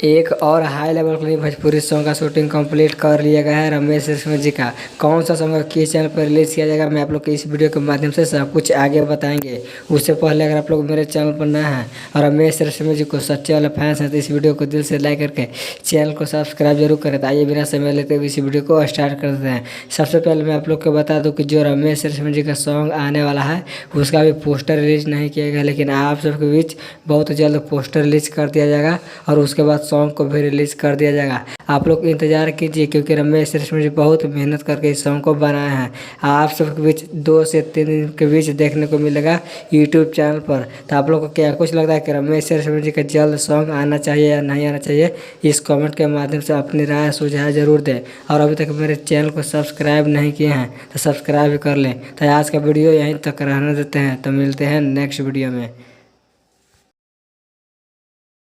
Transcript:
एक और high level के लिए भोजपुरी सॉन्ग का शूटिंग कंप्लीट कर लिया गया है रमेश रेशमिया जी का। कौन सा सॉन्ग किस चैनल पर रिलीज किया जाएगा, मैं आप लोग को इस वीडियो के माध्यम से सब कुछ आगे बताएंगे। उससे पहले अगर आप लोग मेरे चैनल पर नए हैं और रमेश रेशमिया जी को सच्चे वाले फैंस हैं तो इस वीडियो को दिल से लाइक करके चैनल को सब्सक्राइब जरूर करें। आइए बिना समय लेते हुए इस वीडियो को स्टार्ट कर देते हैं। सबसे पहले मैं आप लोग को बता दूँ कि जो रमेश रेशमिया जी का सॉन्ग आने वाला है उसका भी पोस्टर रिलीज नहीं किया गया, लेकिन आप सबके बीच बहुत जल्द पोस्टर रिलीज कर दिया जाएगा और उसके बाद सॉन्ग को भी रिलीज कर दिया जाएगा। आप लोग इंतजार कीजिए क्योंकि रमेश रेशमिया जी बहुत मेहनत करके इस सॉन्ग को बनाए हैं। आप सबके बीच 2 से 3 दिन के बीच देखने को मिलेगा यूट्यूब चैनल पर। तो आप लोग को क्या कुछ लगता है कि रमेश रेशमिया जी का जल्द सॉन्ग आना चाहिए या नहीं आना चाहिए, इस कमेंट के माध्यम से अपनी राय सुझाव जरूर दें। और अभी तक मेरे चैनल को सब्सक्राइब नहीं किए हैं तो सब्सक्राइब कर लें। तो आज का वीडियो यहीं तक रहने देते हैं, तो मिलते हैं नेक्स्ट वीडियो में।